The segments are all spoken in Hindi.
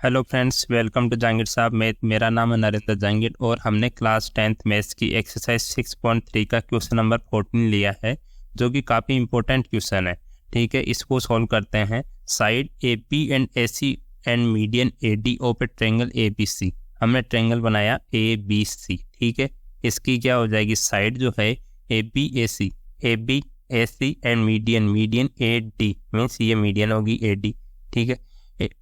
Hello friends, welcome to Jahangir Sahab math. मेरा नाम है नरेंद्र जहांगीर और हमने क्लास 10th मैथ्स की एक्सरसाइज 6.3 का क्वेश्चन नंबर 14 लिया है, जो कि काफ़ी इंपॉर्टेंट क्वेश्चन है। ठीक है, इसको सॉल्व करते हैं। Side A B and A C and median A D of a triangle A B C. हमने ट्रेंगल बनाया ए बी सी। ठीक है, इसकी क्या हो जाएगी, साइड जो है A B A C and median A D, means ये मीडियन होगी ए डी। ठीक है,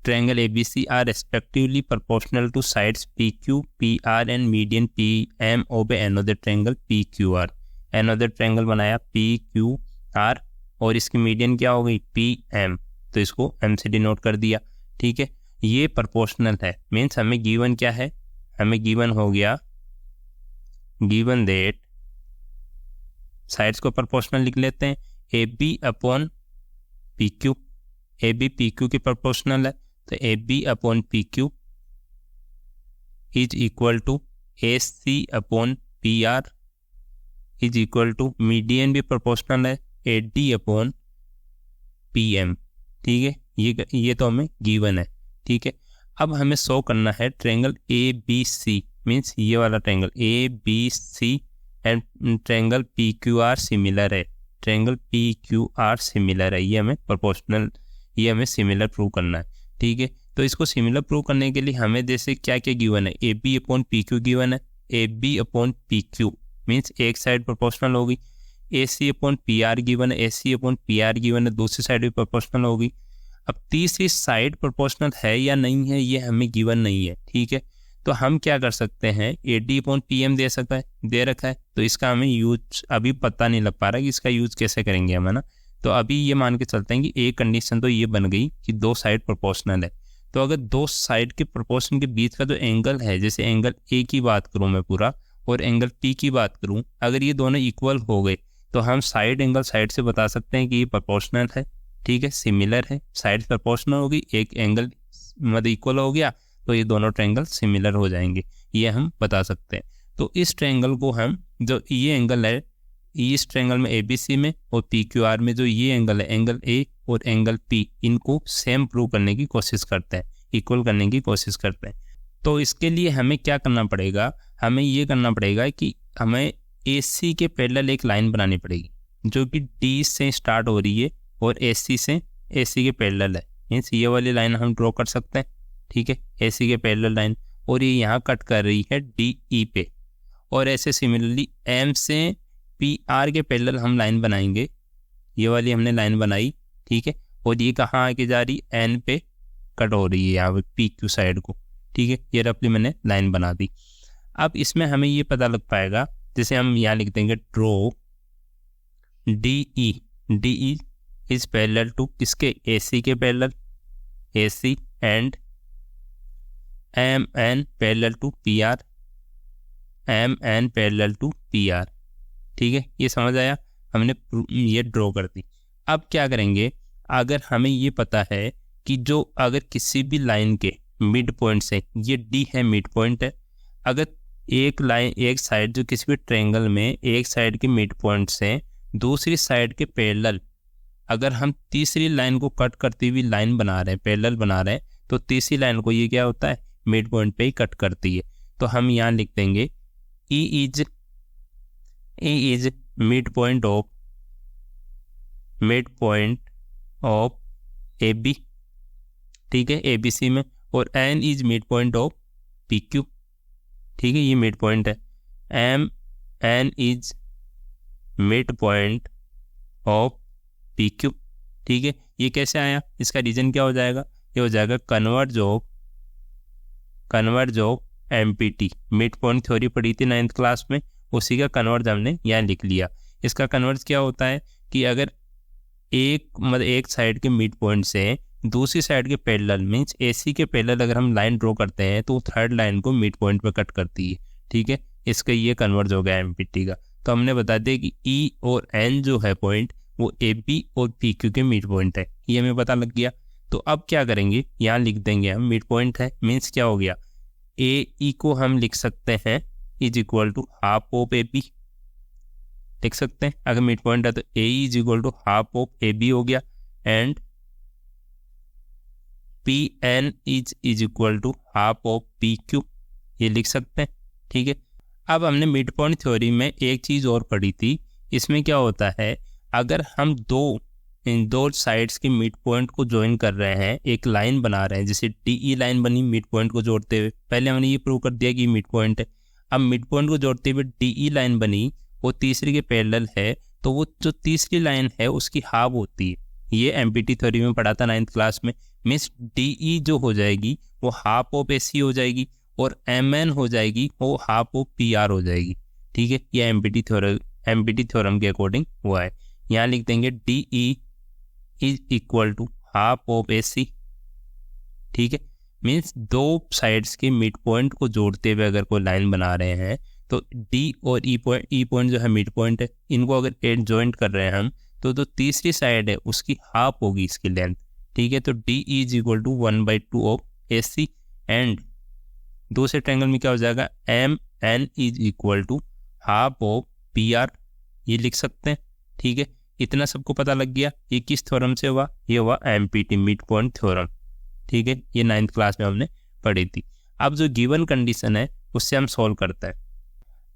triangle ABC are respectively proportional to sides PQ, PR and median PM of another triangle PQR। another triangle बनाया PQR और इसकी मीडियन क्या हो गई PM, तो इसको M से डिनोट कर दिया। ठीक है, ये प्रोपोर्शनल है, मीन्स हमें गिवन क्या है, हमें गिवन हो गया, गिवन दैट साइड्स को प्रोपोर्शनल लिख लेते हैं। AB upon PQ, A B P Q की प्रोपोर्शनल है, तो A B upon P Q is equal to A C upon P R is equal to, median भी प्रोपोर्शनल है, A D upon P M. ठीक है, ये तो हमें गिवन है। ठीक है, अब हमें शो करना है triangle A B C, means ये वाला triangle A B C and triangle P Q R similar है। Triangle P Q R similar है, ये हमें प्रोपोर्शनल, ये हमें सिमिलर प्रूव करना है। ठीक है, तो इसको सिमिलर प्रूव करने के लिए हमें जैसे क्या क्या गिवन है, A B upon P Q given है, A B upon P Q means एक साइड प्रोपोर्शनल होगी। A C upon P R given है, A C upon P R given है, दूसरी साइड भी प्रोपोर्शनल होगी। अब तीसरी साइड प्रोपोर्शनल है या नहीं है, ये हमें गिवन नहीं है। ठीक है, तो हम क्या कर सकते हैं, A D upon P M दे रखा है, तो इसका हमें यूज अभी पता नहीं लग पा रहा कि इसका यूज कैसे करेंगे हम, है ना। तो अभी ये मान के चलते हैं कि एक कंडीशन तो ये बन गई कि दो साइड प्रोपोर्शनल है। तो अगर दो साइड के प्रोपोर्शन के बीच का जो एंगल है, जैसे एंगल ए की बात करूं मैं पूरा और एंगल पी की बात करूं, अगर ये दोनों इक्वल हो गए तो हम साइड एंगल साइड से बता सकते हैं कि ये प्रोपोर्शनल है। ठीक है, सिमिलर है, साइड प्रोपोर्शनल होगी, एक एंगल मतलब इक्वल हो गया तो ये दोनों ट्रायंगल सिमिलर हो जाएंगे, ये हम बता सकते हैं। तो इस ट्रायंगल को हम, जो ये एंगल है इस ट्रायंगल में ABC में और PQR में, जो ये एंगल है एंगल A और एंगल P, इनको सेम प्रूव करने की कोशिश करते हैं, इक्वल करने की कोशिश करते हैं। तो इसके लिए हमें क्या करना पड़ेगा, हमें ये करना पड़ेगा कि हमें AC के पैरेलल एक लाइन बनानी पड़ेगी जो कि D से स्टार्ट हो रही है और AC के पैरेलल है, मीन्स ये वाली लाइन हम ड्रॉ कर सकते हैं। ठीक है, AC के पैरेलल लाइन, और ये यहाँ कट कर रही है DE पे, और ऐसे सिमिलरली M से पी आर के पैरेलल हम लाइन बनाएंगे, ये वाली हमने लाइन बनाई। ठीक है, और ये कहाँ आके जा रही, एन पे कट हो रही है यहाँ पे पी क्यू साइड को। ठीक है, ये रफली मैंने लाइन बना दी। अब इसमें हमें ये पता लग पाएगा, जैसे हम यहाँ लिख देंगे draw D is parallel to किसके, ए सी के parallel, A C and M N parallel to P R, M N parallel to P R. ठीक है, ये समझ आया, हमने ये ड्रॉ कर दी। अब क्या करेंगे, अगर हमें ये पता है कि जो अगर किसी भी लाइन के मिड पॉइंट से, ये डी है मिड पॉइंट है, अगर एक साइड जो किसी भी ट्रायंगल में एक साइड के मिड पॉइंट से दूसरी साइड के पैरेलल, अगर हम तीसरी लाइन को कट करती हुई लाइन बना रहे हैं, पैरेलल बना रहे हैं, तो तीसरी लाइन को ये क्या होता है, मिड पॉइंट पे ही कट करती है। तो हम यहाँ लिख देंगे E is midpoint of AB। ठीक है, ABC में, और N is midpoint of PQ। ठीक है, ये मिड पॉइंट है। N is midpoint of PQ। ठीक है, ये कैसे आया, इसका रीजन क्या हो जाएगा, ये हो जाएगा converse of MPT। Mid point theory पढ़ी थी 9th क्लास में, उसी का कन्वर्ज हमने यहाँ लिख लिया। इसका कन्वर्ज क्या होता है कि अगर एक साइड के मिड पॉइंट से दूसरी साइड के पैरेलल, मीन्स AC के पैरेलल अगर हम लाइन ड्रॉ करते हैं तो थर्ड लाइन को मिड पॉइंट पे कट करती है। ठीक है, इसका ये कन्वर्ज हो गया MPT का। तो हमने बता दिया कि E और N जो है पॉइंट, वो AB और PQ के मिड पॉइंट है, ये हमें पता लग गया। तो अब क्या करेंगे, यहाँ लिख देंगे हम मिड पॉइंट है, मीन्स क्या हो गया, AE को हम लिख सकते हैं is equal to half of AB, लिख सकते हैं। अगर मिड पॉइंट है तो AE is equal to half of AB हो गया, and P N is equal to half of P Q, ये लिख सकते हैं। ठीक है, अब हमने मिड पॉइंट थ्योरी में एक चीज़ और पढ़ी थी। इसमें क्या होता है, अगर हम इन दो साइड्स के मिड पॉइंट को ज्वाइन कर रहे हैं, एक लाइन बना रहे हैं, जैसे डी लाइन बनी मिड पॉइंट को जोड़ते हुए, पहले हमने ये प्रूव कर दिया कि मिड पॉइंट है। अब मिड पॉइंट को जोड़ते हुए डी लाइन बनी, वो तीसरी के पैरेलल है, तो वो जो तीसरी लाइन है उसकी हाफ होती है। ये एमपीटी थ्योरी में पढ़ा था 9th क्लास में। मीन्स डी जो हो जाएगी वो हाफ ऑफ एसी हो जाएगी, और एम एन हो जाएगी वो हाफ ऑफ पी आर हो जाएगी। ठीक है, ये एमपीटी थ्योरम के अकॉर्डिंग हुआ है। यहाँ लिख देंगे D is equal to half of AC. ठीक है, मीन्स दो साइड्स के मिड पॉइंट को जोड़ते हुए अगर कोई लाइन बना रहे हैं, तो डी और ई पॉइंट जो है मिड पॉइंट है, इनको अगर एड जॉइंट कर रहे हैं हम, तो तीसरी साइड है उसकी हाफ होगी इसकी लेंथ। ठीक है, तो D is equal to 1/2 of AC, and दूसरे ट्रायंगल में क्या हो जाएगा, M N is equal to half of P R, ये लिख सकते हैं। ठीक है, इतना सबको पता लग गया। ये किस थ्योरम से हुआ, ये हुआ एमपीटी मिड पॉइंट थ्योरम। ठीक है, ये 9th क्लास में हमने पढ़ी थी। अब जो गिवन कंडीशन है उससे हम सॉल्व करते हैं।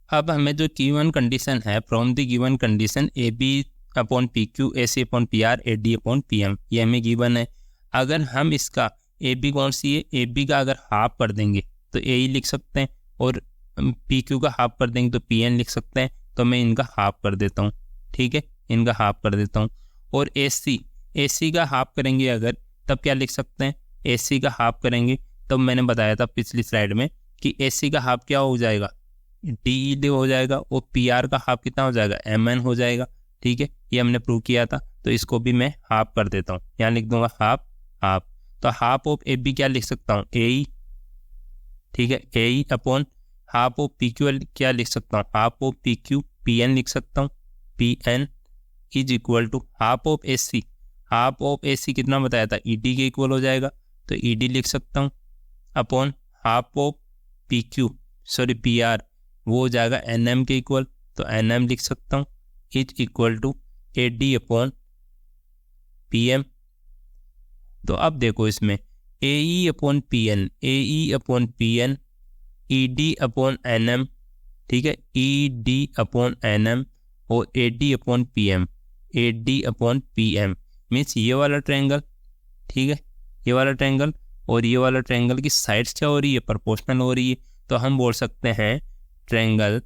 अब हमें जो गिवन कंडीशन है, from the given condition A B upon P Q, A C upon P R, A D upon P M, ये हमें गिवन है। अगर हम इसका ए बी कौन सी है, ए बी का अगर हाफ कर देंगे तो ए ही लिख सकते हैं, और पी क्यू का हाफ कर देंगे तो पी एन लिख सकते हैं। तो मैं इनका हाफ कर देता हूँ। ठीक है, इनका हाफ कर देता हूँ। और ए सी का हाफ करेंगे अगर, तब क्या लिख सकते हैं, ए सी का हाफ करेंगे तब मैंने बताया था पिछली स्लाइड में कि ए सी का हाफ क्या हो जाएगा, डी हो जाएगा, और पी आर का हाफ कितना हो जाएगा, एम एन हो जाएगा। ठीक है, ये हमने प्रूव किया था, तो इसको भी मैं हाफ कर देता हूँ। यहाँ लिख दूंगा हाफ हाफ, तो हाफ ऑफ ए बी क्या लिख सकता हूँ, ए ई। ठीक है, A E upon half of P Q क्या लिख सकता हूँ, half of P Q P N लिख सकता हूँ, P N is equal to half of A C. Half of A C कितना बताया था, ई डी के इक्वल हो जाएगा, तो ई डी लिख सकता हूँ, upon half of P Q P R, वो हो जाएगा एन एम के इक्वल, तो एन एम लिख सकता हूँ, is equal to A D upon P M. तो अब देखो इसमें A E upon P N, A E upon P N, E D upon N M. ठीक है, E D upon N M, और A D upon P M, A D upon P M. Means ये वाला ट्रायंगल, ठीक है, ये वाला ट्रायंगल और ये वाला ट्रायंगल की साइड्स क्या हो रही है, प्रोपोर्शनल हो रही है। तो हम बोल सकते हैं ट्रायंगल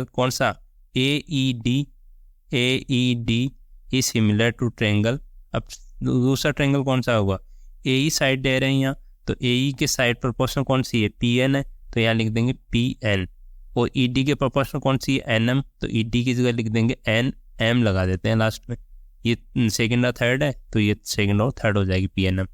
कौन सा, A E D is similar to triangle. अब दूसरा ट्रायंगल कौन सा होगा, ए ई साइड दे रहे हैं यहाँ, तो ए ई के साइड प्रोपोर्शनल कौन सी है, पी एन है, तो यहाँ लिख देंगे पी एन। और ई डी के प्रोपोर्शनल कौन सी है, एन एम, तो ई डी की जगह लिख देंगे एन एम लगा देते हैं लास्ट में। ये सेकंड और थर्ड है, तो ये सेकंड और थर्ड हो जाएगी पी एन एम।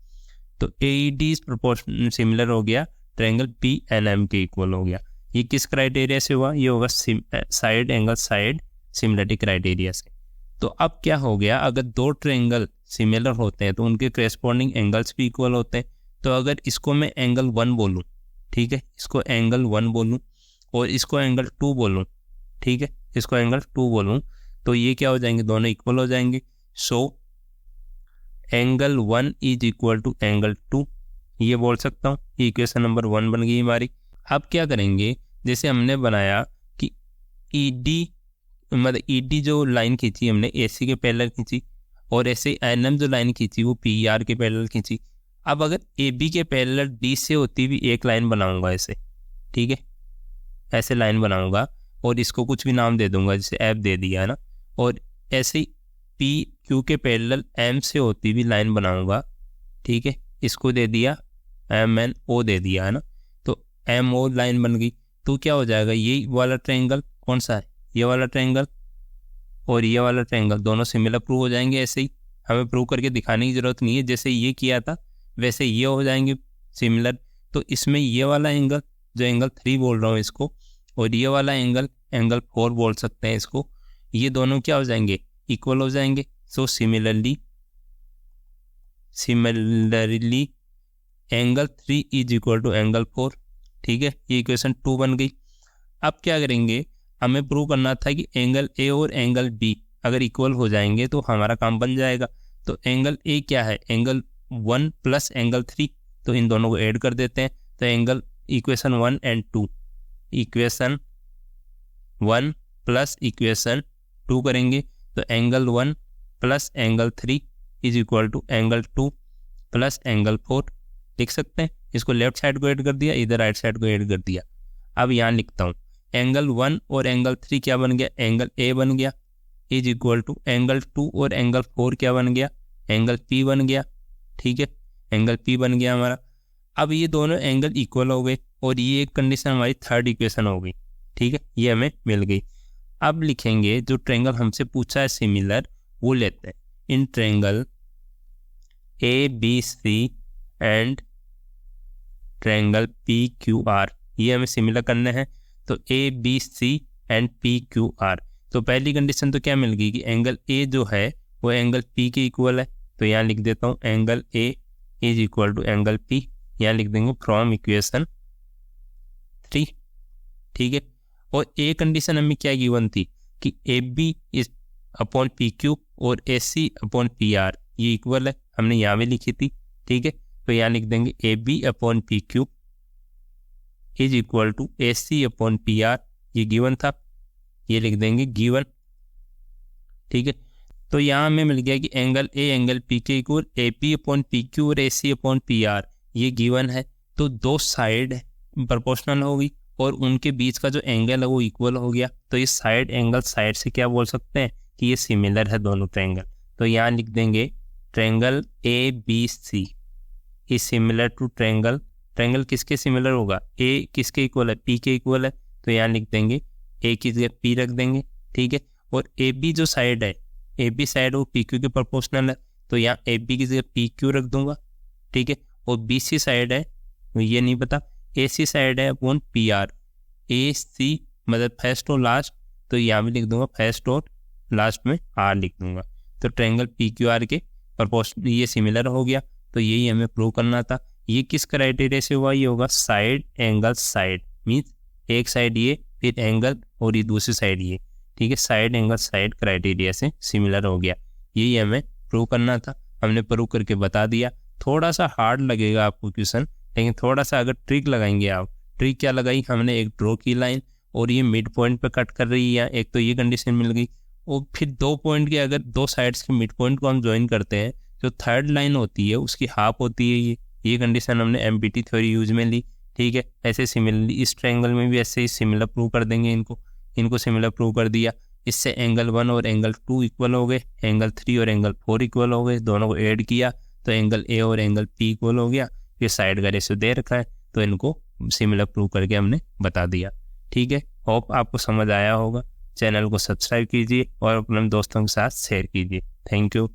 तो A E D is proportional similar हो गया, ट्रायंगल पी एन एम के इक्वल हो गया। ये किस क्राइटेरिया से हुआ, ये होगा side angle side similarity criteria से। तो अब क्या हो गया, अगर दो ट्रायंगल सिमिलर होते हैं तो उनके करेस्पॉन्डिंग एंगल्स भी इक्वल होते हैं। तो अगर इसको मैं एंगल 1 बोलूँ, ठीक है, इसको एंगल 1 बोलूँ और इसको एंगल 2 बोलूँ, ठीक है, इसको एंगल 2 बोलूँ, तो ये क्या हो जाएंगे, दोनों इक्वल हो जाएंगे। So angle 1 is equal to angle 2, ये बोल सकता हूँ। इक्वेशन नंबर 1 बन गई हमारी। अब क्या करेंगे, जैसे हमने बनाया कि ई डी जो लाइन खींची हमने ए सी के पैरेलल खींची, और ऐसे एन एम जो लाइन खींची वो पी आर के पैरेलल खींची। अब अगर ए बी के पैरेलल डी से होती हुई एक लाइन बनाऊंगा ऐसे, ठीक है, ऐसे लाइन बनाऊंगा और इसको कुछ भी नाम दे दूंगा, जैसे एफ दे दिया है ना, और ऐसे पी क्यू के पैरेलल एम से होती हुई लाइन बनाऊंगा, ठीक है, इसको दे दिया एम एन ओ दे दिया है ना, तो एम ओ लाइन बन गई। तो क्या हो जाएगा, ये वाला ट्रायंगल कौन सा है, ये वाला ट्रायंगल और ये वाला ट्रायंगल दोनों सिमिलर प्रूव हो जाएंगे। ऐसे ही हमें प्रूव करके दिखाने की ज़रूरत नहीं है, जैसे ये किया था वैसे ये हो जाएंगे सिमिलर। तो इसमें ये वाला एंगल जो एंगल 3 बोल रहा हूँ इसको, और ये वाला एंगल 4 बोल सकते हैं इसको, ये दोनों क्या हो जाएंगे, इक्वल हो जाएंगे। So similarly angle 3 is equal to angle 4, ठीक है, ये इक्वेशन 2 बन गई। अब क्या करेंगे, हमें प्रूव करना था कि एंगल ए और एंगल बी अगर इक्वल हो जाएंगे तो हमारा काम बन जाएगा। तो एंगल ए क्या है, एंगल 1 प्लस एंगल 3, तो इन दोनों को ऐड कर देते हैं। तो angle equation 1 and 2, equation 1 plus equation 2 करेंगे तो angle 1 plus angle 3 is equal to angle 2 plus angle 4 लिख सकते हैं। इसको लेफ्ट साइड को ऐड कर दिया, इधर राइट साइड को ऐड कर दिया। अब यहाँ लिखता हूँ एंगल 1 और एंगल 3 क्या बन गया, एंगल ए बन गया, इज इक्वल टू एंगल 2 और एंगल 4 क्या बन गया, एंगल पी बन गया। ठीक है, एंगल पी बन गया हमारा। अब ये दोनों एंगल इक्वल हो गए और ये एक कंडीशन हमारी थर्ड इक्वेशन हो गई। ठीक है, ये हमें मिल गई। अब लिखेंगे जो ट्रायंगल हमसे पूछा है सिमिलर, वो लेते हैं। In triangle A B C and triangle P Q R, ये हमें सिमिलर करने हैं। तो A B C and P Q R, तो पहली कंडीशन तो क्या मिल गई कि एंगल ए जो है वो एंगल पी के इक्वल है। तो यहाँ लिख देता हूँ angle A is equal to angle P, यहाँ लिख देंगे फ्रॉम इक्वेशन 3। ठीक है, और ए कंडीशन हमें क्या गिवन थी कि A B is upon P Q और A C upon P R ये इक्वल है, हमने यहाँ भी लिखी थी। ठीक है, तो यहाँ लिख देंगे A B upon P Q is equal to A C upon P R, ये गिवन था, ये लिख देंगे गिवन। ठीक है, तो यहाँ हमें मिल गया कि एंगल ए एंगल पी के equal A P upon P Q और A C upon P R, ये गिवन है। तो दो साइड प्रोपोर्शनल होगी और उनके बीच का जो एंगल है वो इक्वल हो गया। तो ये साइड एंगल साइड से क्या बोल सकते हैं कि ये सिमिलर है दोनों ट्रायंगल। तो यहाँ लिख देंगे triangle A B C is similar to triangle, triangle किसके सिमिलर होगा, ए किसके इक्वल है, पी के इक्वल है। तो यहाँ लिख देंगे ए की जगह पी रख देंगे। ठीक है, और ए बी जो साइड है, ए बी साइड वो पी क्यू के प्रोपोर्शनल है, तो यहाँ ए बी की जगह पी क्यू रख दूंगा। ठीक है, और बी सी साइड है ये नहीं पता, ए सी साइड है अपॉन पी आर, ए सी मतलब फर्स्ट और लास्ट, तो यहाँ भी लिख दूंगा फर्स्ट और लास्ट में आर लिख दूंगा। तो ट्रायंगल पी क्यू आर के प्रोपोर्शनल ये सिमिलर हो गया। तो यही हमें प्रूव करना था। ये किस क्राइटेरिया से हुआ, ये होगा साइड एंगल साइड, मीन्स एक साइड ये फिर एंगल और ये दूसरी साइड ये। ठीक है, साइड एंगल साइड क्राइटेरिया से सिमिलर हो गया, यही हमें प्रूव करना था। हमने प्रूव करके बता दिया। थोड़ा सा हार्ड लगेगा आपको क्वेश्चन, लेकिन थोड़ा सा अगर ट्रिक लगाएंगे आप, ट्रिक क्या लगाई हमने, एक ड्रॉ की लाइन और ये मिड पॉइंट पे कट कर रही है, एक तो ये कंडीशन मिल गई। और फिर 2 पॉइंट के अगर 2 साइड्स के मिड पॉइंट को हम ज्वाइन करते हैं, जो थर्ड लाइन होती है उसकी हाफ होती है ये कंडीशन हमने एमपीटी थ्योरी यूज में ली। ठीक है, ऐसे सिमिलरली इस ट्रायंगल में भी ऐसे ही सिमिलर प्रूव कर देंगे इनको सिमिलर प्रूव कर दिया। इससे एंगल 1 और एंगल 2 इक्वल हो गए, एंगल 3 और एंगल 4 इक्वल हो गए, दोनों को ऐड किया तो एंगल ए और एंगल पी इक्वल हो गया। फिर साइड का रेशियो दे रखा है तो इनको सिमिलर प्रूव करके हमने बता दिया। ठीक है, होप आपको समझ आया होगा। चैनल को सब्सक्राइब कीजिए और अपने दोस्तों के साथ शेयर कीजिए। Thank you.